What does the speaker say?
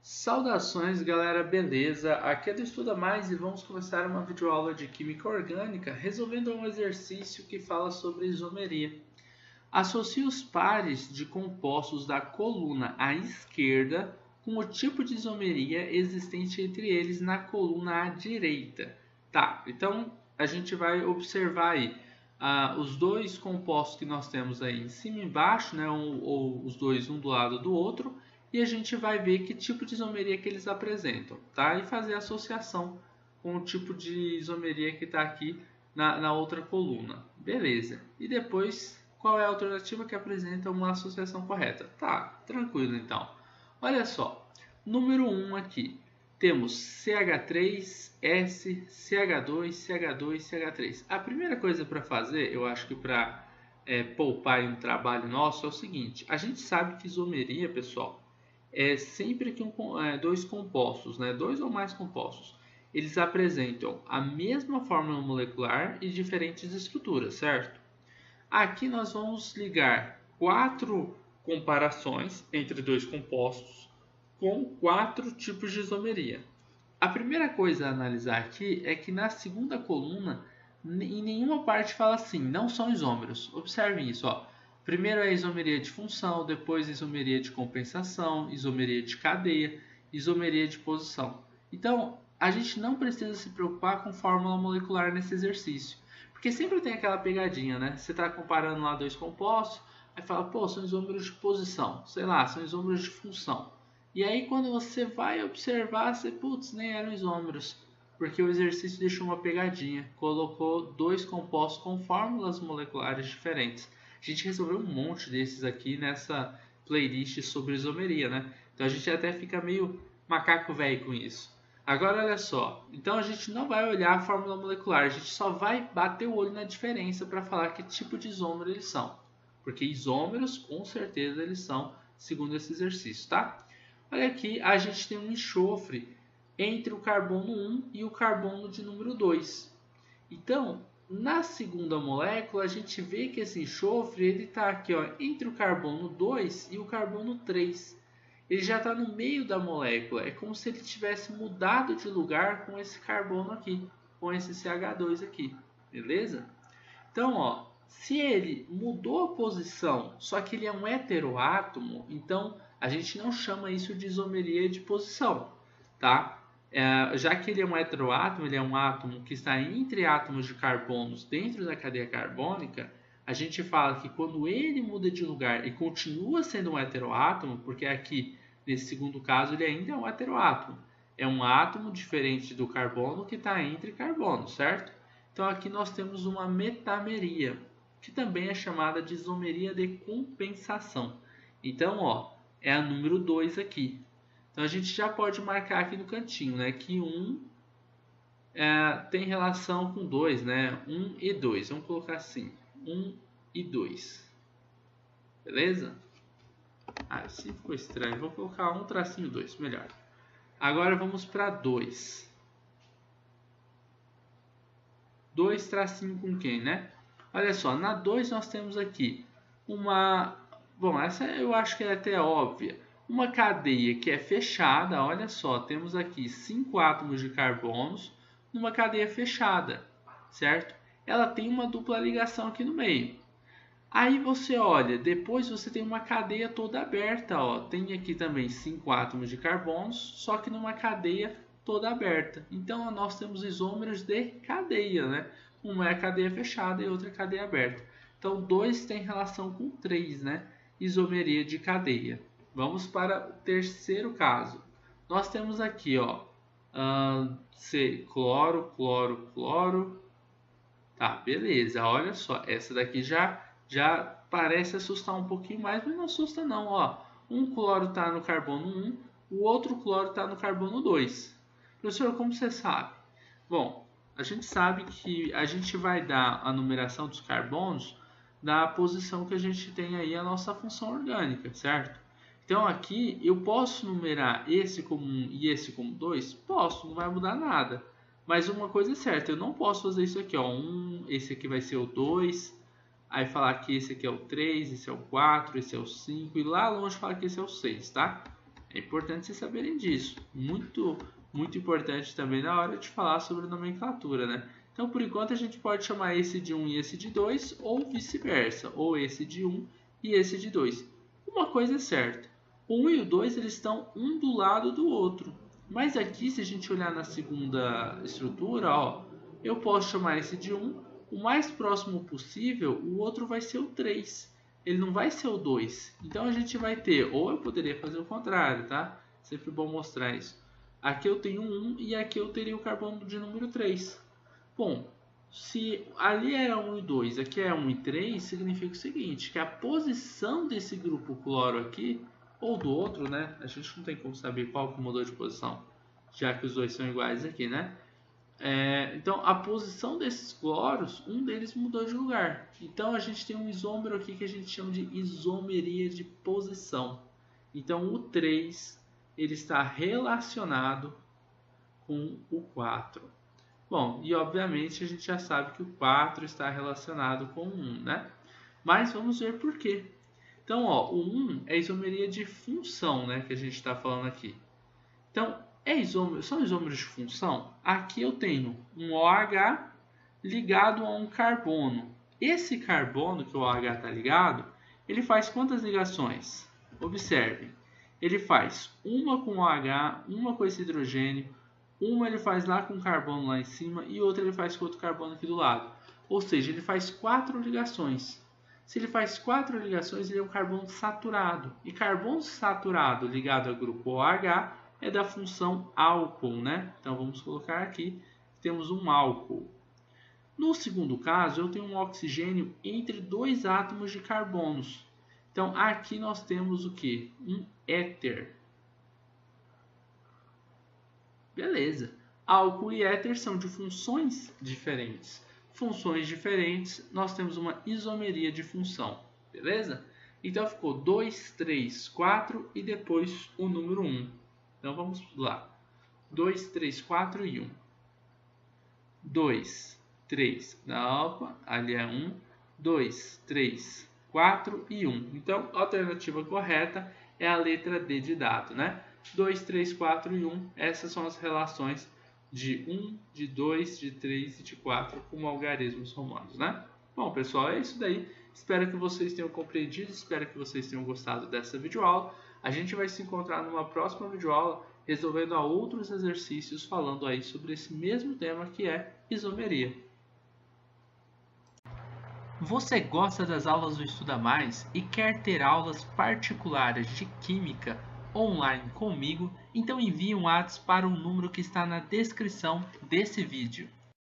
Saudações, galera, beleza? Aqui é do Estuda Mais e vamos começar uma videoaula de Química Orgânica resolvendo um exercício que fala sobre isomeria. Associe os pares de compostos da coluna à esquerda com o tipo de isomeria existente entre eles na coluna à direita. Tá, então a gente vai observar aí os dois compostos que nós temos aí em cima e embaixo, né, ou os dois um do lado do outro, e a gente vai ver que tipo de isomeria que eles apresentam, tá? E fazer a associação com o tipo de isomeria que está aqui na outra coluna. Beleza. E depois, qual é a alternativa que apresenta uma associação correta? Tá, tranquilo então. Olha só, número 1 aqui. Temos CH3, S, CH2, CH2, CH3. A primeira coisa para fazer, eu acho que para poupar um trabalho nosso, é o seguinte. A gente sabe que isomeria, pessoal, é sempre que dois compostos, né, dois ou mais compostos, eles apresentam a mesma fórmula molecular e diferentes estruturas, certo? Aqui nós vamos ligar 4 comparações entre dois compostos com 4 tipos de isomeria. A primeira coisa a analisar aqui é que na segunda coluna, em nenhuma parte fala assim, não são isômeros. Observem isso, ó. Primeiro é a isomeria de função, depois isomeria de compensação, isomeria de cadeia, isomeria de posição. Então, a gente não precisa se preocupar com fórmula molecular nesse exercício, porque sempre tem aquela pegadinha, né? Você está comparando lá dois compostos, aí fala, pô, são isômeros de posição, sei lá, são isômeros de função. E aí quando você vai observar, você, putz, nem eram isômeros, porque o exercício deixou uma pegadinha, colocou dois compostos com fórmulas moleculares diferentes. A gente resolveu um monte desses aqui nessa playlist sobre isomeria, né? Então a gente até fica meio macaco velho com isso. Agora olha só, então a gente não vai olhar a fórmula molecular, a gente só vai bater o olho na diferença para falar que tipo de isômero eles são. Porque isômeros, com certeza, eles são, segundo esse exercício, tá? Olha aqui, a gente tem um enxofre entre o carbono 1 e o carbono de número 2. Então, na segunda molécula, a gente vê que esse enxofre está aqui, ó, entre o carbono 2 e o carbono 3. Ele já está no meio da molécula. É como se ele tivesse mudado de lugar com esse carbono aqui, com esse CH2 aqui. Beleza? Então, ó, se ele mudou a posição, só que ele é um heteroátomo, então a gente não chama isso de isomeria de posição, tá? Já que ele é um heteroátomo, ele é um átomo que está entre átomos de carbonos dentro da cadeia carbônica, a gente fala que quando ele muda de lugar e continua sendo um heteroátomo, porque aqui, nesse segundo caso, ele ainda é um heteroátomo. É um átomo diferente do carbono que está entre carbonos, certo? Então aqui nós temos uma metameria, que também é chamada de isomeria de compensação. Então, ó, é a número 2 aqui. Então a gente já pode marcar aqui no cantinho, né, que 1 tem relação com 2, né? 1 e 2. Vamos colocar assim, 1 e 2. Beleza? Assim ficou estranho. Vou colocar 1 tracinho 2, melhor. Agora vamos para 2. 2 tracinho com quem, né? Olha só, na 2 nós temos aqui uma... Bom, essa eu acho que é até óbvia. Uma cadeia que é fechada, olha só, temos aqui 5 átomos de carbonos numa cadeia fechada, certo? Ela tem uma dupla ligação aqui no meio. Aí você olha, depois você tem uma cadeia toda aberta, ó. Tem aqui também 5 átomos de carbonos, só que numa cadeia toda aberta. Então nós temos isômeros de cadeia, né? Uma é a cadeia fechada e outra é a cadeia aberta. Então 2 tem relação com 3, né? Isomeria de cadeia. Vamos para o terceiro caso. Nós temos aqui, ó, C, cloro, cloro, cloro. Tá, beleza. Olha só, essa daqui já parece assustar um pouquinho mais, mas não assusta não, ó. Um cloro está no carbono 1, o outro cloro está no carbono 2. Professor, como você sabe? Bom, a gente sabe que a gente vai dar a numeração dos carbonos da posição que a gente tem aí a nossa função orgânica, certo? Então aqui eu posso numerar esse como 1 e esse como 2? Posso, não vai mudar nada. Mas uma coisa é certa, eu não posso fazer isso aqui, ó. Esse aqui vai ser o 2, aí falar que esse aqui é o 3, esse é o 4, esse é o 5, e lá longe falar que esse é o 6, tá? É importante vocês saberem disso. Muito importante também na hora de falar sobre nomenclatura, né? Então, por enquanto, a gente pode chamar esse de 1 e esse de 2, ou vice-versa, ou esse de 1 e esse de 2. Uma coisa é certa, o 1 e o 2 eles estão um do lado do outro. Mas aqui, se a gente olhar na segunda estrutura, ó, eu posso chamar esse de 1, o mais próximo possível, o outro vai ser o 3. Ele não vai ser o 2. Então, a gente vai ter, ou eu poderia fazer o contrário, tá? Sempre bom mostrar isso. Aqui eu tenho 1 e aqui eu teria o carbono de número 3. Bom, se ali é 1 e 2, aqui é 1 e 3, significa o seguinte, que a posição desse grupo cloro aqui, ou do outro, né? A gente não tem como saber qual que mudou de posição, já que os dois são iguais aqui, né? Então, a posição desses cloros, um deles mudou de lugar. Então, a gente tem um isômero aqui que a gente chama de isomeria de posição. Então, o 3 ele está relacionado com o 4. Bom, e obviamente a gente já sabe que o 4 está relacionado com o 1, né? Mas vamos ver por quê. Então, ó, o 1 é isomeria de função, né, que a gente está falando aqui. Então, são isômeros de função? Aqui eu tenho um OH ligado a um carbono. Esse carbono que o OH está ligado, ele faz quantas ligações? Observe, ele faz uma com OH, uma com esse hidrogênio, uma ele faz lá com o carbono lá em cima e outra ele faz com outro carbono aqui do lado. Ou seja, ele faz 4 ligações. Se ele faz 4 ligações, ele é um carbono saturado. E carbono saturado ligado ao grupo OH é da função álcool, né? Então vamos colocar aqui, temos um álcool. No segundo caso, eu tenho um oxigênio entre 2 átomos de carbonos. Então aqui nós temos o que? Um éter. Beleza. Álcool e éter são de funções diferentes. Funções diferentes, nós temos uma isomeria de função. Beleza? Então ficou 2, 3, 4 e depois o número 1. Então vamos lá. 2, 3, 4 e 1. 2, 3. Opa, ali é 1. 2, 3, 4 e 1. Então a alternativa correta é a letra D de dado, né? 2, 3, 4 e 1. Essas são as relações de 1, de 2, de 3 e de 4 como algarismos romanos, né? Bom, pessoal, é isso daí. Espero que vocês tenham compreendido, espero que vocês tenham gostado dessa videoaula. A gente vai se encontrar numa próxima videoaula resolvendo outros exercícios falando aí sobre esse mesmo tema que é isomeria. Você gosta das aulas do Estuda Mais e quer ter aulas particulares de Química online comigo? Então envie um WhatsApp para o número que está na descrição desse vídeo.